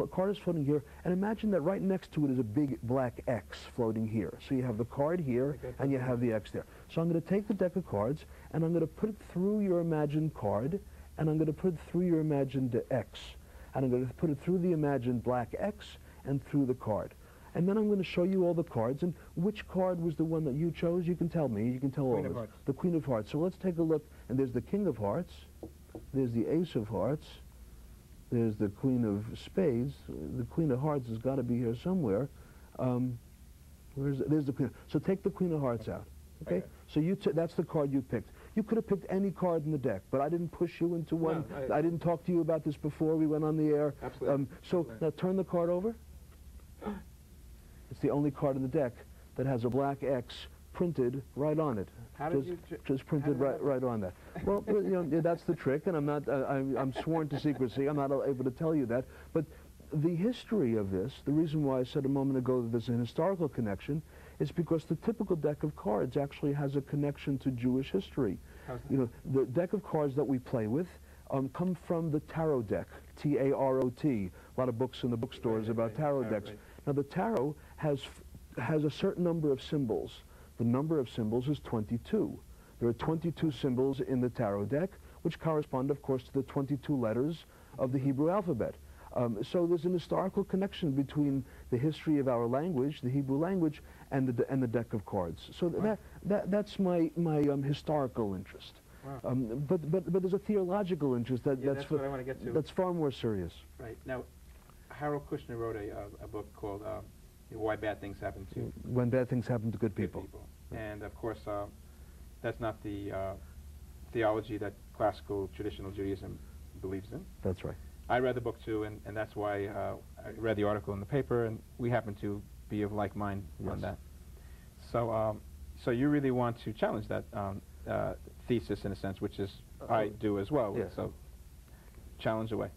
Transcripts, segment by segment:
card is floating here, and imagine that right next to it is a big black X floating here. So you have the card here, and you have the X there. So I'm going to take the deck of cards, and I'm going to put it through your imagined card, and I'm going to put it through your imagined X. And I'm going to put it through the imagined black X and through the card. And then I'm going to show you all the cards, and which card was the one that you chose, you can tell me, you can tell all of us. The Queen of Hearts. So let's take a look, and there's the King of Hearts, there's the Ace of Hearts, there's the Queen of Spades. The Queen of Hearts has got to be here somewhere. There's the Queen. So take the Queen of Hearts out, okay? So that's the card you picked. You could have picked any card in the deck, but I didn't push you into one. No, I didn't talk to you about this before we went on the air. Absolutely. So now turn the card over. It's the only card in the deck that has a black X printed right on it. How did you just printed right on that. Well, you know, that's the trick, and I'm sworn to secrecy. I'm not able to tell you that. But the history of this, the reason why I said a moment ago that there's an historical connection, is because the typical deck of cards actually has a connection to Jewish history. You know, the deck of cards that we play with come from the tarot deck, T-A-R-O-T. A lot of books in the bookstores about tarot decks. Now the tarot has a certain number of symbols. The number of symbols is 22. There are 22 symbols in the tarot deck, which correspond, of course, to the 22 letters of the Hebrew alphabet. So there's an historical connection between the history of our language, the Hebrew language, and the deck of cards. So that's my historical interest. Wow. But there's a theological interest that's what I want to get to. That's far more serious. Right. Now, Harold Kushner wrote a book called Why Bad Things Happen to... When Bad Things Happen to Good People. Right. And, of course, that's not the theology that classical traditional Judaism believes in. That's right. I read the book, too, and that's why I read the article in the paper, and we happen to be of like mind on that. So, so you really want to challenge that thesis, in a sense, which is I do as well. Yes. So, challenge away.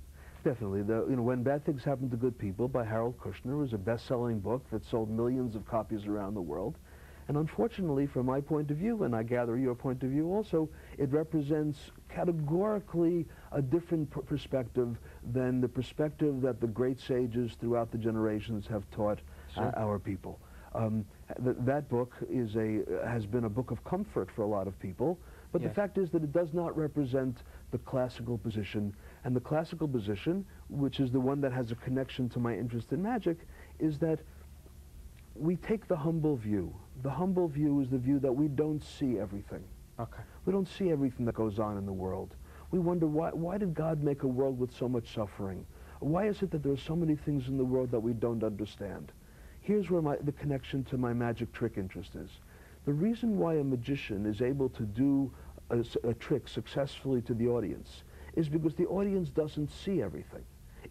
Definitely. You know, When Bad Things Happen to Good People by Harold Kushner was a best-selling book that sold millions of copies around the world. And unfortunately, from my point of view, and I gather your point of view also, it represents categorically a different perspective than the perspective that the great sages throughout the generations have taught our people. That book has been a book of comfort for a lot of people, but the fact is that it does not represent the classical position. And the classical position, which is the one that has a connection to my interest in magic, is that we take the humble view. The humble view is the view that we don't see everything. Okay. We don't see everything that goes on in the world. We wonder, why did God make a world with so much suffering? Why is it that there are so many things in the world that we don't understand? Here's where the connection to my magic trick interest is. The reason why a magician is able to do a trick successfully to the audience is because the audience doesn't see everything.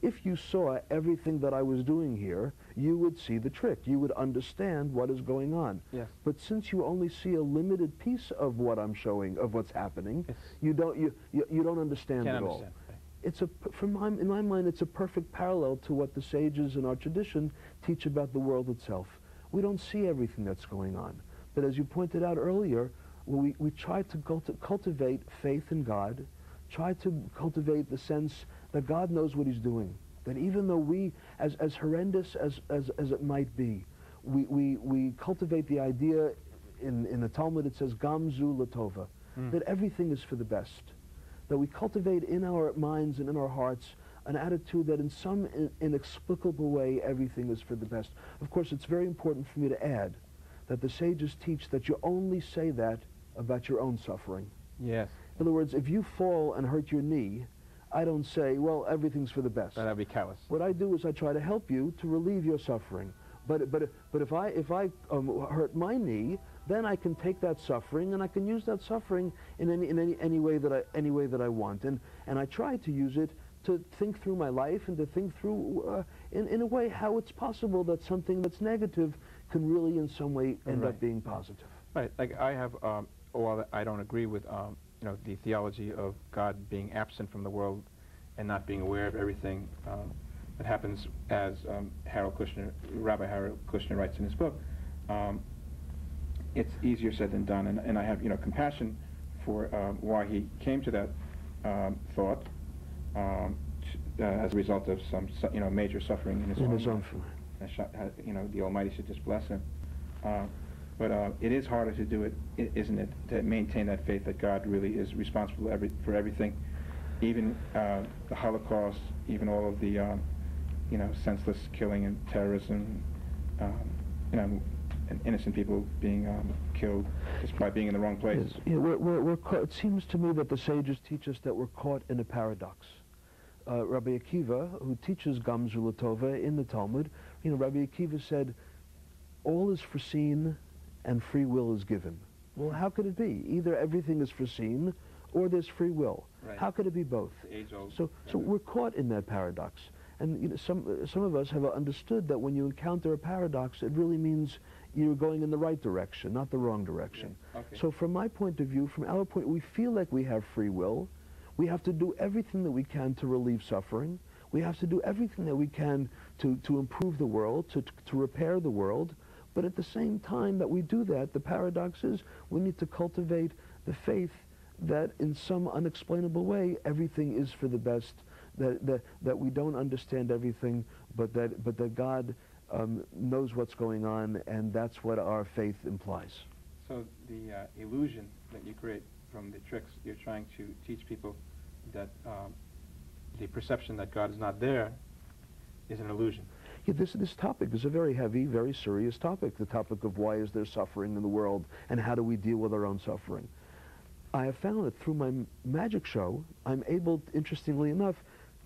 If you saw everything that I was doing here, you would see the trick. You would understand what is going on. Yes. But since you only see a limited piece of what I'm showing, of what's happening, you don't understand at all. It's in my mind, it's a perfect parallel to what the sages in our tradition teach about the world itself. We don't see everything that's going on. But as you pointed out earlier, we try to cultivate faith in God, try to cultivate the sense that God knows what he's doing. That even though we, as horrendous as it might be, we cultivate the idea, in the Talmud it says, Gamzu Latova, that everything is for the best. That we cultivate in our minds and in our hearts an attitude that in some inexplicable way everything is for the best. Of course, it's very important for me to add that the sages teach that you only say that about your own suffering. Yes. In other words, if you fall and hurt your knee, I don't say, well, everything's for the best. That'd be callous. What I do is I try to help you to relieve your suffering. But if I hurt my knee, then I can take that suffering and I can use that suffering in any way that I want. And I try to use it to think through my life and to think through in a way how it's possible that something that's negative can really in some way end up being positive. Right. Like I have, while I don't agree with the theology of God being absent from the world and not being aware of everything that happens, as Rabbi Harold Kushner writes in his book. It's easier said than done, and I have compassion for why he came to that thought as a result of some major suffering in his own life. The Almighty should just bless him. But it is harder to do it, isn't it, to maintain that faith that God really is responsible for everything, even the Holocaust, even all of the senseless killing and terrorism, and innocent people being killed just by being in the wrong place. Yes. Yeah, we're caught, it seems to me that the sages teach us that we're caught in a paradox. Rabbi Akiva, who teaches Gamzu Latova in the Talmud, Rabbi Akiva said, all is foreseen and free will is given. Well, how could it be? Either everything is foreseen or there's free will. Right. How could it be both? So we're caught in that paradox. And some of us have understood that when you encounter a paradox, it really means you're going in the right direction, not the wrong direction. Yeah. Okay. So from my point of view, from our point, we feel like we have free will. We have to do everything that we can to relieve suffering. We have to do everything that we can to improve the world, to repair the world. But at the same time that we do that, the paradox is we need to cultivate the faith that in some unexplainable way everything is for the best, that we don't understand everything, but that God knows what's going on, and that's what our faith implies. So the illusion that you create from the tricks, you're trying to teach people that the perception that God is not there is an illusion. Yeah, this topic is a very heavy, very serious topic, the topic of why is there suffering in the world and how do we deal with our own suffering. I have found that through my magic show, I'm able, interestingly enough,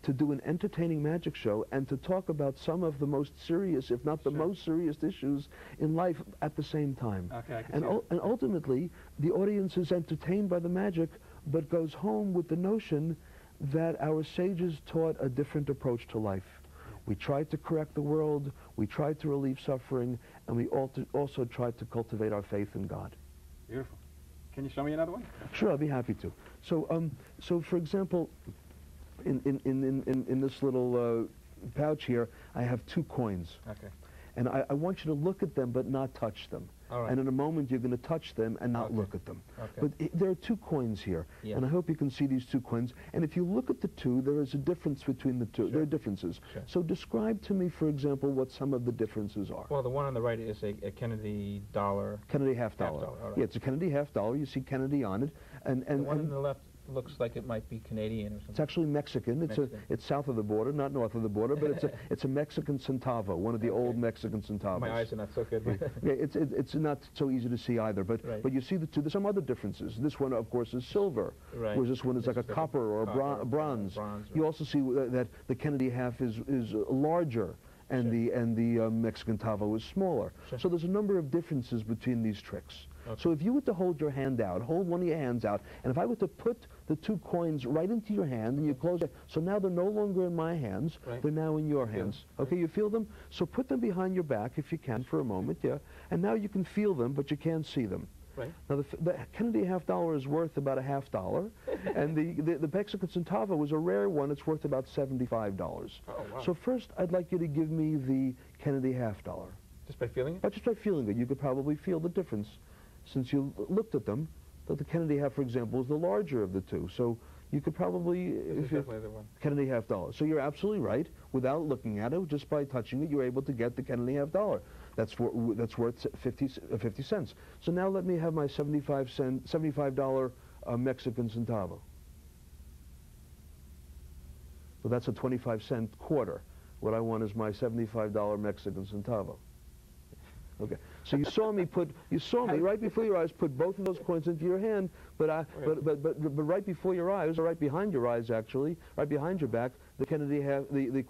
to do an entertaining magic show and to talk about some of the most serious, if not the most serious issues in life at the same time. Okay, and ultimately, the audience is entertained by the magic, but goes home with the notion that our sages taught a different approach to life. We tried to correct the world, we tried to relieve suffering, and we also tried to cultivate our faith in God. Beautiful. Can you show me another one? Sure, I'll be happy to. So for example, in this little pouch here, I have 2 coins. Okay. And I want you to look at them but not touch them. All right. And in a moment you're going to touch them and not look at them. Okay. But there are 2 coins here. Yeah. And I hope you can see these 2 coins. And if you look at the 2, there is a difference between the 2. Sure. There are differences. Sure. So describe to me, for example, what some of the differences are. Well, the one on the right is a Kennedy dollar. Kennedy half dollar. Half dollar, all right. Yeah, it's a Kennedy half dollar. You see Kennedy on it. And the one on the left looks like it might be Canadian or something. It's actually Mexican. It's south of the border, not north of the border, but it's a Mexican centavo, one of the old Mexican centavos. My eyes are not so good. Yeah, it's not so easy to see either, but you see the 2. There's some other differences. This one, of course, is silver, whereas this one is like a copper or a bronze. You also see that the Kennedy half is larger, and the Mexican tavo is smaller. Sure. So there's a number of differences between these tricks. Okay. So if you were to hold your hand out, hold one of your hands out, and if I were to put the 2 coins right into your hand and you close it, so now they're no longer in my hands, they're now in your hands. Okay, you feel them? So put them behind your back if you can for a moment, and now you can feel them, but you can't see them. Right. Now the Kennedy half dollar is worth about a half dollar, and the Mexican centavo is a rare one. It's worth about $75. Oh, wow. So first, I'd like you to give me the Kennedy half dollar. Just by feeling it? But just by feeling it, you could probably feel the difference. Since you looked at them, that the Kennedy half, for example, is the larger of the 2. So you could probably... This is definitely the one. Kennedy half dollar. So you're absolutely right. Without looking at it, just by touching it, you're able to get the Kennedy half dollar. That's worth 50 cents. So now let me have my $75 Mexican centavo. So that's a 25-cent quarter. What I want is my $75 Mexican centavo. Okay. So you saw me right before your eyes put both of those coins into your hand, but right before your eyes, or right behind your eyes actually, right behind your back, the Kennedy half, the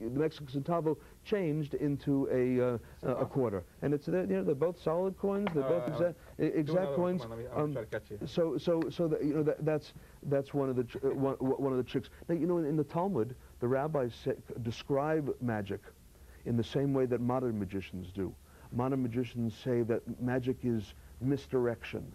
Mexican centavo changed into a quarter, and they're both solid coins. They're both exact coins. I'll try to catch you. So that's one of the tricks. Now in the Talmud, the rabbis describe magic in the same way that modern magicians do. Modern magicians say that magic is misdirection.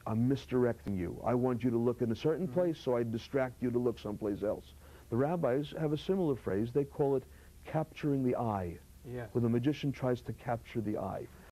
I'm misdirecting you. I want you to look in a certain place, so I distract you to look someplace else. The rabbis have a similar phrase. They call it capturing the eye, where the magician tries to capture the eye.